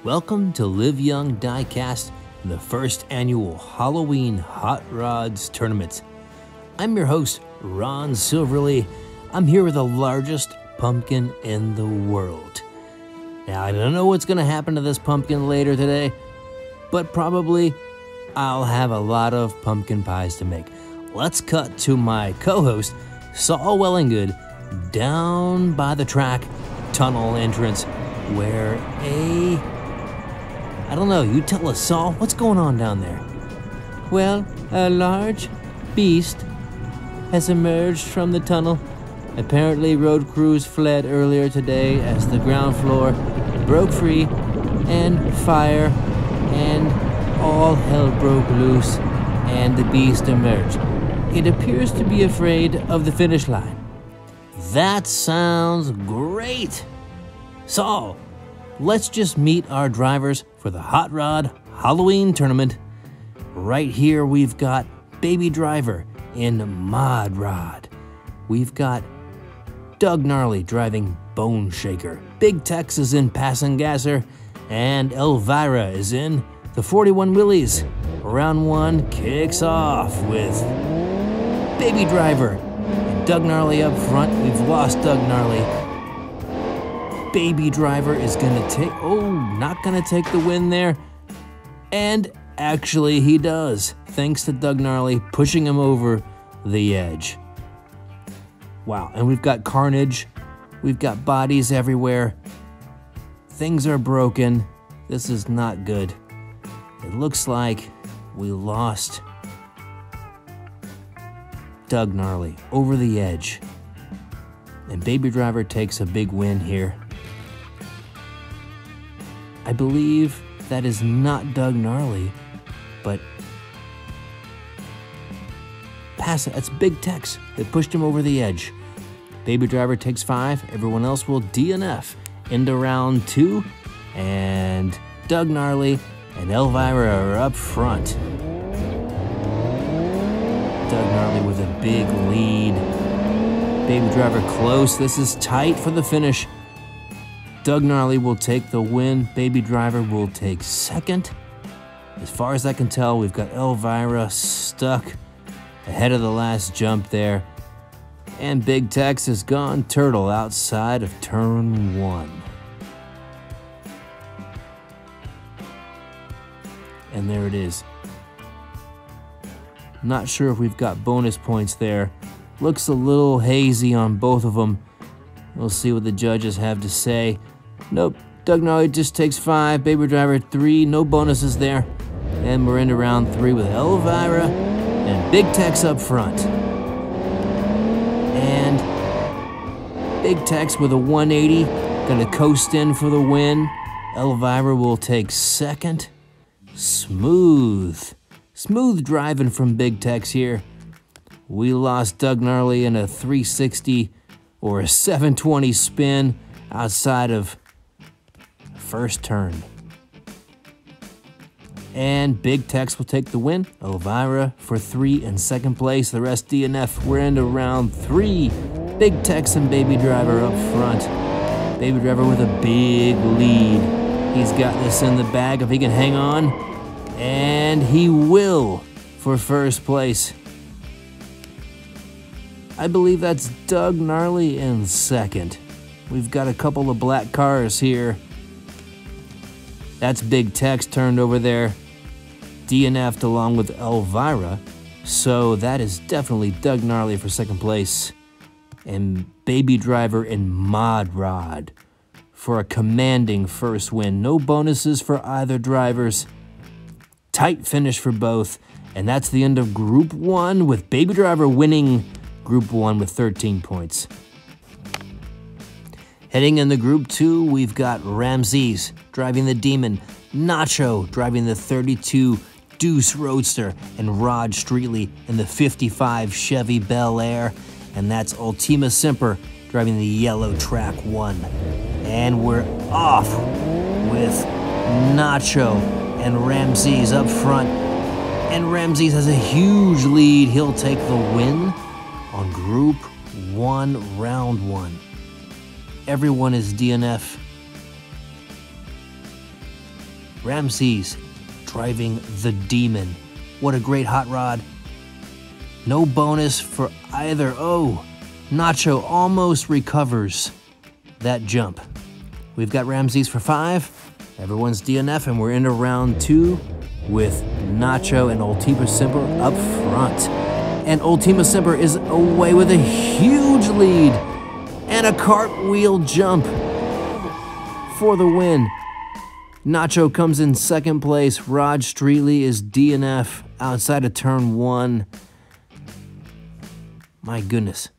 Welcome to Live Young Diecast, the first annual Halloween Hot Rods Tournament. I'm your host, Ron Silverly. I'm here with the largest pumpkin in the world. Now, I don't know what's going to happen to this pumpkin later today, but probably I'll have a lot of pumpkin pies to make. Let's cut to my co-host, Saul Wellinggood, down by the track tunnel entrance where I don't know, you tell us, Saul, what's going on down there? Well, a large beast has emerged from the tunnel. Apparently, road crews fled earlier today as the ground floor broke free and fire and all hell broke loose and the beast emerged. It appears to be afraid of the finish line. That sounds great. Saul, let's just meet our drivers for the Hot Rod Halloween Tournament. Right here we've got Baby Driver in Mod Rod. We've got Doug Gnarly driving Bone Shaker. Big Tex is in Passin' Gasser, and Elvira is in the 41 Willies. Round one kicks off with Baby Driver and Doug Gnarly up front. We've lost Doug Gnarly. Baby Driver is not gonna take the win there. And actually he does, thanks to Doug Gnarly pushing him over the edge. Wow, and we've got carnage. We've got bodies everywhere. Things are broken. This is not good. It looks like we lost Doug Gnarly over the edge. And Baby Driver takes a big win here. I believe that is not Doug Gnarly, but that's Big Tex that pushed him over the edge. Baby Driver takes 5. Everyone else will DNF into round 2. And Doug Gnarly and Elvira are up front. Doug Gnarly with a big lead. Baby Driver close. This is tight for the finish. Doug Gnarly will take the win. Baby Driver will take second. As far as I can tell, we've got Elvira stuck ahead of the last jump there. And Big Tex is gone turtle outside of turn 1. And there it is. Not sure if we've got bonus points there. Looks a little hazy on both of them. We'll see what the judges have to say. Nope, Doug Gnarly just takes 5, Baby Driver 3, no bonuses there. And we're into round 3 with Elvira and Big Tex up front. And Big Tex with a 180, gonna coast in for the win. Elvira will take second. Smooth driving from Big Tex here. We lost Doug Gnarly in a 360 or a 720 spin outside of first turn. And Big Tex will take the win. Elvira for 3 in second place. The rest DNF. We're into round 3. Big Tex and Baby Driver up front. Baby Driver with a big lead. He's got this in the bag if he can hang on. And he will for first place. I believe that's Doug Gnarly in second. We've got a couple of black cars here. That's Big Tex turned over there. DNF'd along with Elvira. So that is definitely Doug Gnarly for second place. And Baby Driver and Mod Rod for a commanding first win. No bonuses for either drivers. Tight finish for both. And that's the end of Group 1 with Baby Driver winning Group 1 with 13 points. Heading into Group 2, we've got Ramses driving the Demon, Nacho driving the 32 Deuce Roadster, and Rod Streetley in the 55 Chevy Bel Air. And that's Ultima Semper driving the yellow Track 1. And we're off with Nacho and Ramses up front. And Ramses has a huge lead. He'll take the win on Group 1, Round 1. Everyone is DNF. Ramses driving the Demon. What a great hot rod. No bonus for either. Oh, Nacho almost recovers that jump. We've got Ramses for 5. Everyone's DNF, and we're into round 2 with Nacho and Ultima Semper up front. And Ultima Semper is away with a huge lead and a cartwheel jump for the win. Nacho comes in second place. Rod Streetley is DNF outside of turn 1. My goodness.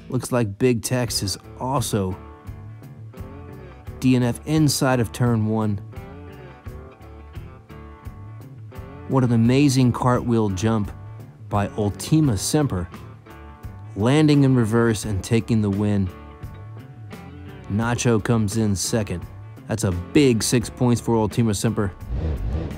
Looks like Big Tex is also DNF inside of turn 1. What an amazing cartwheel jump by Ultima Semper, landing in reverse and taking the win. Nacho comes in second. That's a big 6 points for Ultima Semper.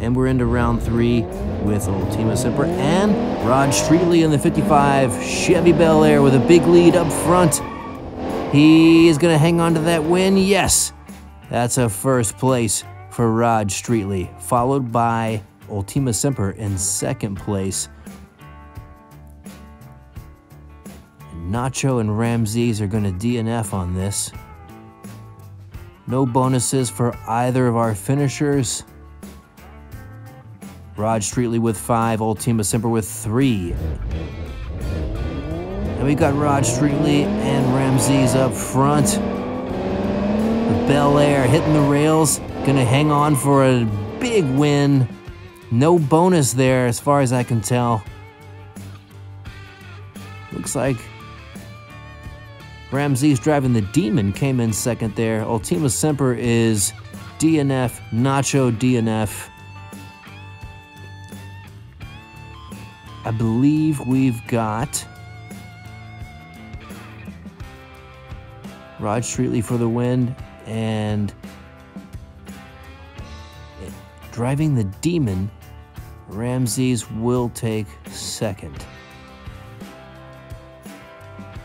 And we're into round 3 with Ultima Semper and Rod Streetley in the 55 Chevy Bel Air with a big lead up front. He is going to hang on to that win. Yes, that's a first place for Rod Streetley, followed by Ultima Semper in second place. And Nacho and Ramses are going to DNF on this. No bonuses for either of our finishers. Rod Streetley with 5, Ultima Semper with 3. And we got Rod Streetley and Ramses up front. The Bel Air hitting the rails, gonna hang on for a big win. No bonus there as far as I can tell. Looks like Ramses driving the Demon came in second there. Ultima Semper is DNF, Nacho DNF. I believe we've got Rod Streetley for the win, and driving the Demon, Ramses will take second.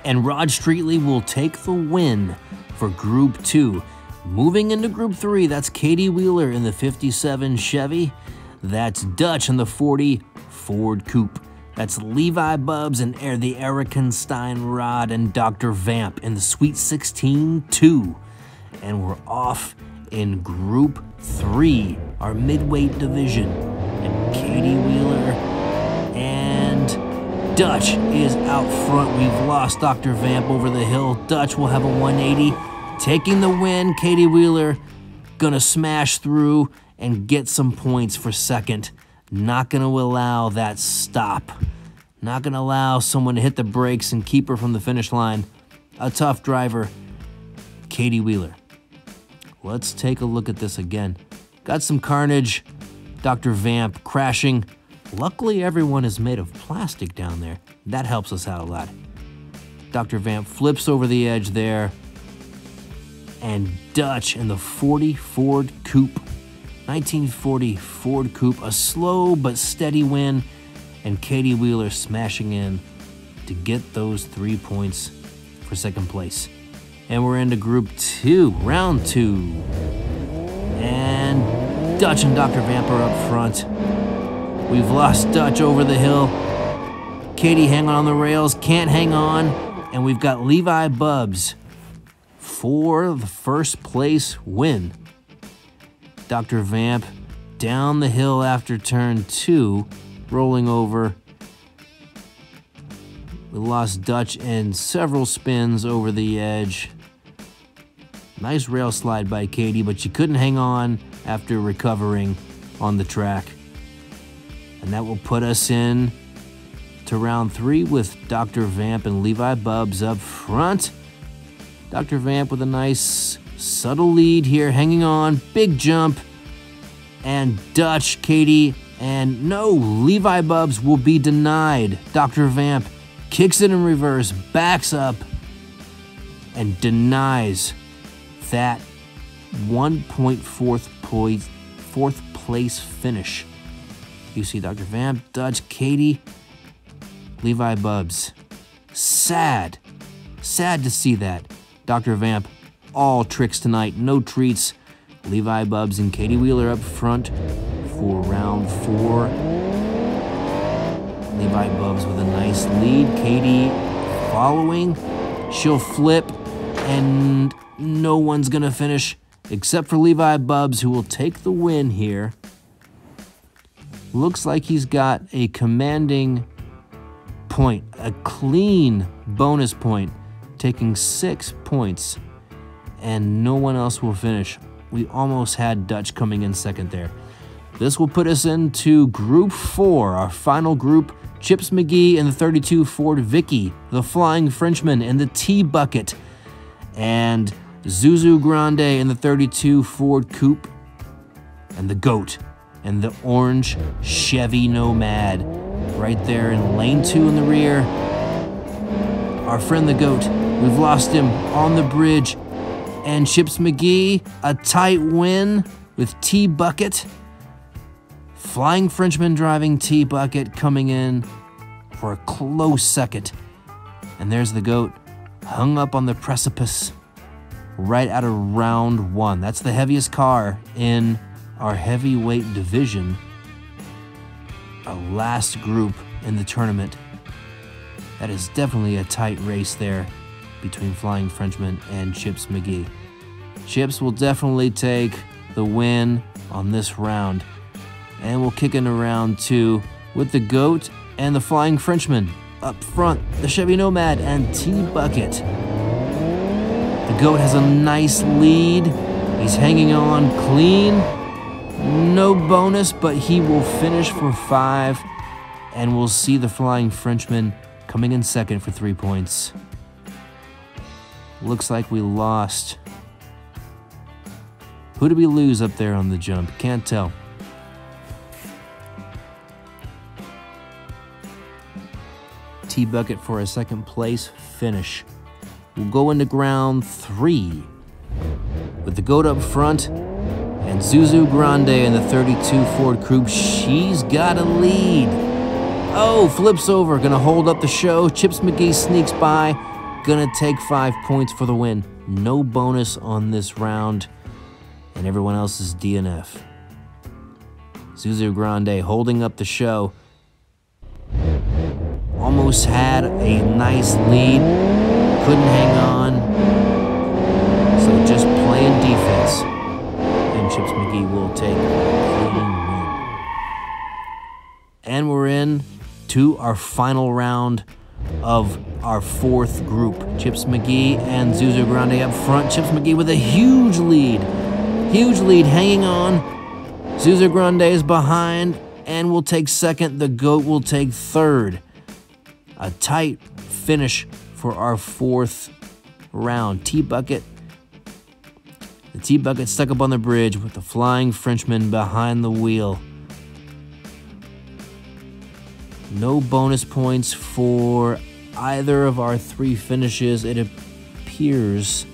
And Rod Streetley will take the win for Group 2. Moving into Group 3, that's Katie Wheeler in the 57 Chevy. That's Dutch in the 40 Ford Coupe. That's Levi Bubbs and the Erikenstein Rod and Dr. Vamp in the Sweet 16-2. And we're off in Group 3, our midweight division. And Katie Wheeler and Dutch is out front. We've lost Dr. Vamp over the hill. Dutch will have a 180. Taking the win, Katie Wheeler gonna smash through and get some points for second. Not gonna allow that stop. Not gonna allow someone to hit the brakes and keep her from the finish line. A tough driver, Katie Wheeler. Let's take a look at this again. Got some carnage. Dr. Vamp crashing. Luckily, everyone is made of plastic down there. That helps us out a lot. Dr. Vamp flips over the edge there. And Dutch in the 40 Ford Coupe. 1940 Ford Coupe, a slow but steady win, and Katie Wheeler smashing in to get those 3 points for second place. And we're into Group 2, Round 2. And Dutch and Dr. Vamp are up front. We've lost Dutch over the hill. Katie hanging on the rails, can't hang on, and we've got Levi Bubbs for the first place win. Dr. Vamp down the hill after turn 2, rolling over. We lost Dutch in several spins over the edge. Nice rail slide by Katie, but she couldn't hang on after recovering on the track. And that will put us in to round 3 with Dr. Vamp and Levi Bubbs up front. Dr. Vamp with a nice subtle lead here, hanging on, big jump, and Dutch, Katie, and no, Levi Bubbs will be denied. Dr. Vamp kicks it in reverse, backs up, and denies that 4th place finish. You see Dr. Vamp, Dutch, Katie, Levi Bubbs. Sad to see that. Dr. Vamp, all tricks tonight, no treats. Levi Bubbs and Katie Wheeler up front for round 4. Levi Bubbs with a nice lead. Katie following. She'll flip, and no one's going to finish except for Levi Bubbs, who will take the win here. Looks like he's got a commanding point, a clean bonus point, taking 6 points, and no one else will finish. We almost had Dutch coming in second there. This will put us into Group 4, our final group. Chips McGee in the 32 Ford Vicky, the Flying Frenchman in the T-Bucket, and Zuzu Grande in the 32 Ford Coupe, and the GOAT and the orange Chevy Nomad right there in lane 2 in the rear. Our friend the GOAT, we've lost him on the bridge, and Chips McGee, a tight win with T-Bucket. Flying Frenchman driving T-Bucket coming in for a close second. And there's the GOAT, hung up on the precipice right out of round 1. That's the heaviest car in our heavyweight division. Our last group in the tournament. That is definitely a tight race there between Flying Frenchman and Chips McGee. Chips will definitely take the win on this round. And we'll kick into round 2 with the GOAT and the Flying Frenchman up front, the Chevy Nomad and T-Bucket. The GOAT has a nice lead. He's hanging on clean. No bonus, but he will finish for 5. And we'll see the Flying Frenchman coming in second for 3 points. Looks like we lost. Who did we lose up there on the jump? Can't tell. T-Bucket for a second place finish. We'll go into round 3 with the GOAT up front and Zuzu Grande in the 32 Ford Coupe. She's got a lead. Oh, flips over, gonna hold up the show. Chips McGee sneaks by, gonna take 5 points for the win. No bonus on this round, and everyone else is DNF. Zuzu Grande holding up the show. Almost had a nice lead, couldn't hang on, so just playing defense. And Chips McGee will take a clean win. And we're in to our final round of our 4th group. Chips McGee and Zuzu Grande up front. Chips McGee with a huge lead hanging on. Zuzu Grande is behind and will take second. The GOAT will take third. A tight finish for our 4th round. T-Bucket. The T-Bucket stuck up on the bridge with the Flying Frenchman behind the wheel. No bonus points for either of our 3 finishes, it appears.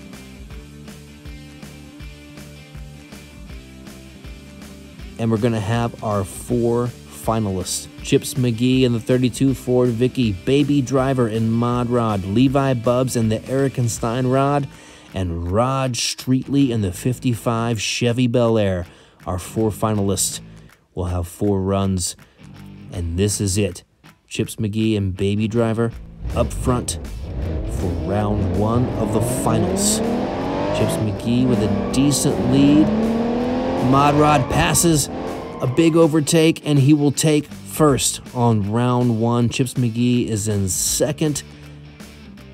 And we're going to have our 4 finalists. Chips McGee in the 32 Ford Vicky, Baby Driver in Mod Rod, Levi Bubbs in the Erikenstein Rod, and Rod Streetley in the 55 Chevy Bel Air. Our 4 finalists will have 4 runs, and this is it. Chips McGee and Baby Driver up front for round 1 of the finals. Chips McGee with a decent lead. Mod Rod passes a big overtake, and he will take first on round 1. Chips McGee is in second,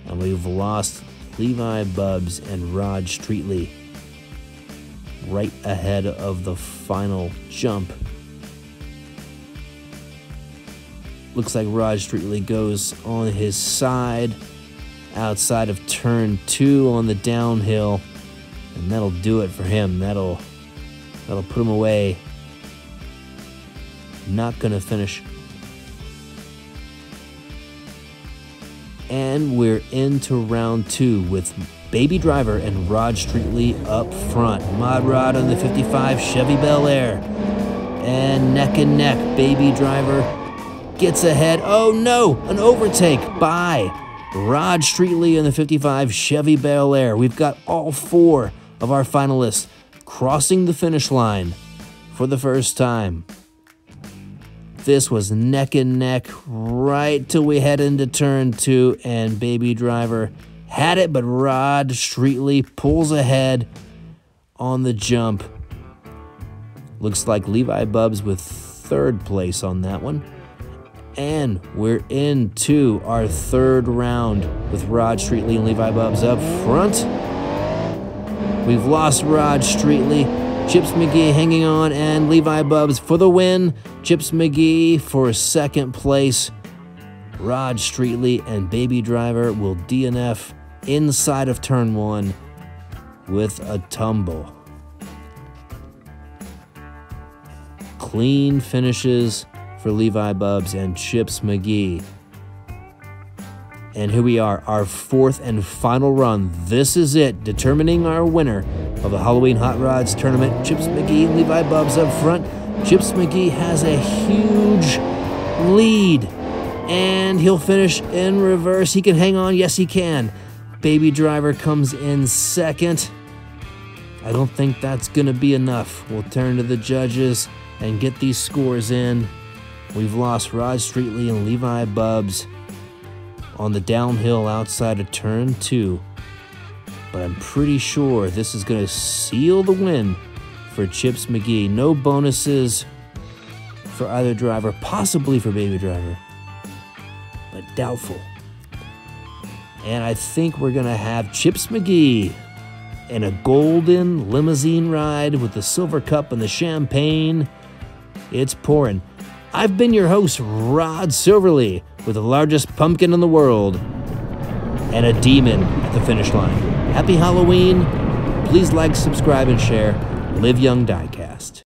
and we've lost Levi Bubbs and Rod Streetley right ahead of the final jump. Looks like Rod Streetley goes on his side outside of turn 2 on the downhill, and that'll do it for him. That'll put him away. Not gonna finish. And we're into round 2 with Baby Driver and Rod Streetley up front. Mod Rod on the 55 Chevy Bel Air. And neck, Baby Driver gets ahead. Oh no, an overtake by Rod Streetley in the 55 Chevy Bel Air. We've got all 4 of our finalists. crossing the finish line for the first time. This was neck and neck right till we head into turn 2, and Baby Driver had it, but Rod Streetley pulls ahead on the jump. Looks like Levi Bubbs with third place on that one. And we're into our third round with Rod Streetley and Levi Bubbs up front. We've lost Rod Streetley. Chips McGee hanging on, and Levi Bubbs for the win. Chips McGee for second place. Rod Streetley and Baby Driver will DNF inside of turn 1 with a tumble. Clean finishes for Levi Bubbs and Chips McGee. And here we are, our fourth and final run. This is it, determining our winner of the Halloween Hot Rods Tournament. Chips McGee and Levi Bubbs up front. Chips McGee has a huge lead, and he'll finish in reverse. He can hang on, yes he can. Baby Driver comes in second. I don't think that's gonna be enough. We'll turn to the judges and get these scores in. We've lost Rod Streetley and Levi Bubbs on the downhill outside of turn 2. But I'm pretty sure this is going to seal the win for Chips McGee. No bonuses for either driver, possibly for Baby Driver, but doubtful. And I think we're going to have Chips McGee in a golden limousine ride with the silver cup and the champagne. It's pouring. I've been your host, Rod Silverly, with the largest pumpkin in the world and a demon at the finish line. Happy Halloween. Please like, subscribe, and share. Live Young Diecast.